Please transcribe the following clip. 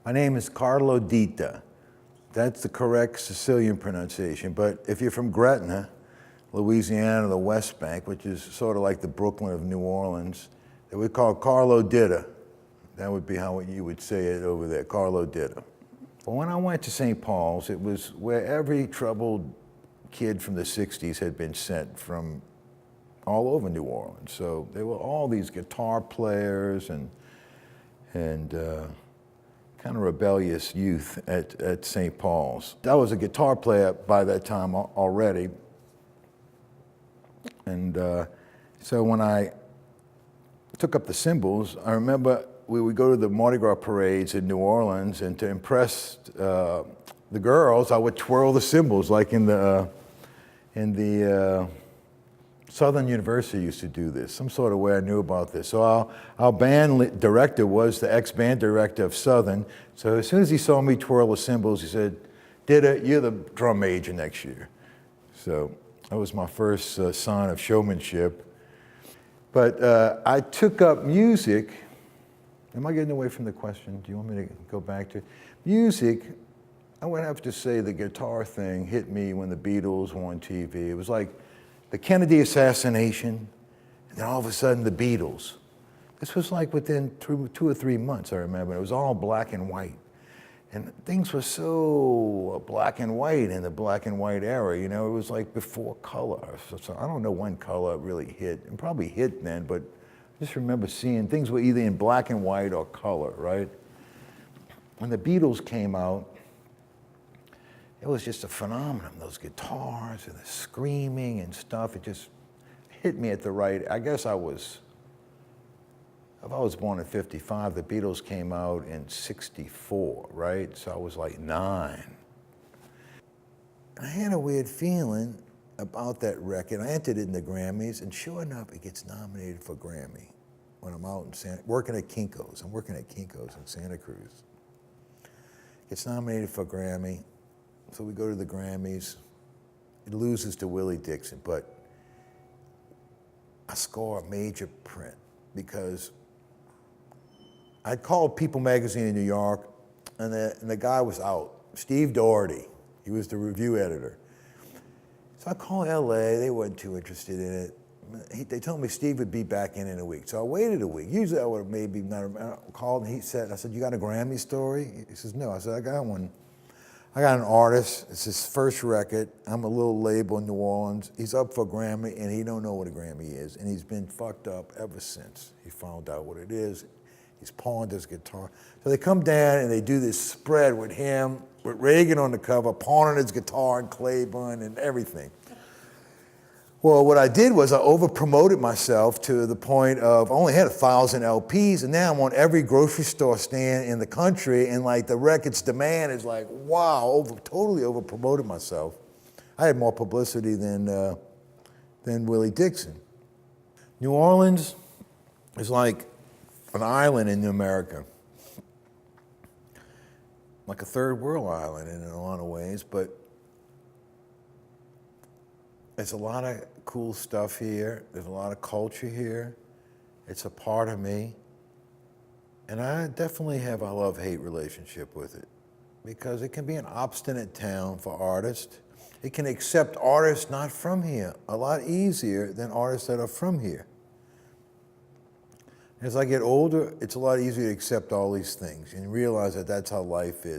My name is Carlo Ditta. That's the correct Sicilian pronunciation. But if you're from Gretna, Louisiana, the West Bank, which is sort of like the Brooklyn of New Orleans, they would call Carlo Ditta. That would be how you would say it over there, Carlo Ditta. But when I went to St. Paul's, it was where every troubled kid from the 60s had been sent from all over New Orleans. So there were all these guitar players and kind of rebellious youth at St. Paul's. I was a guitar player by that time already. And so when I took up the cymbals, I remember we would go to the Mardi Gras parades in New Orleans, and to impress the girls, I would twirl the cymbals like in the Southern University used to do this, some sort of way I knew about this. So our band director was the ex-band director of Southern. So as soon as he saw me twirl the cymbals, he said, "Ditta, you're the drum major next year." So that was my first sign of showmanship. But I took up music. Am I getting away from the question? Do you want me to go back to music? I would have to say the guitar thing hit me when the Beatles were on TV. It was like the Kennedy assassination, and then all of a sudden the Beatles. This was like within 2 or 3 months, I remember. It was all black and white. And things were so black and white in the black and white era, you know, it was like before color. So I don't know when color really hit. It probably hit then, but I just remember seeing things were either in black and white or color, right? When the Beatles came out, it was just a phenomenon. Those guitars and the screaming and stuff, it just hit me at the right. I guess if I was born in 55, the Beatles came out in 64, right? So I was like 9. I had a weird feeling about that record. I entered it in the Grammys, and sure enough, it gets nominated for Grammy when I'm out working at Kinko's. I'm working at Kinko's in Santa Cruz. Gets nominated for Grammy. So we go to the Grammys. It loses to Willie Dixon, but I score a major print because I'd called People magazine in New York, and the guy was out, Steve Doherty. He was the review editor. So I called LA, they weren't too interested in it. They told me Steve would be back in a week. So I waited a week. Usually I would have maybe not called, and I said, "You got a Grammy story?" He says, "No." I said, "I got one. I got an artist, it's his first record. I'm a little label in New Orleans. He's up for a Grammy, and he don't know what a Grammy is. And he's been fucked up ever since he found out what it is. He's pawned his guitar." So they come down and they do this spread with him, with Reagan on the cover, pawning his guitar and Claiborne and everything. Well, what I did was I over-promoted myself to the point of I only had 1,000 LPs, and now I'm on every grocery store stand in the country, and like the record's demand is like, wow, totally over-promoted myself. I had more publicity than Willie Dixon. New Orleans is like an island in America, like a third world island in a lot of ways, but there's a lot of cool stuff here. There's a lot of culture here. It's a part of me. And I definitely have a love-hate relationship with it because it can be an obstinate town for artists. It can accept artists not from here a lot easier than artists that are from here. As I get older, it's a lot easier to accept all these things and realize that that's how life is.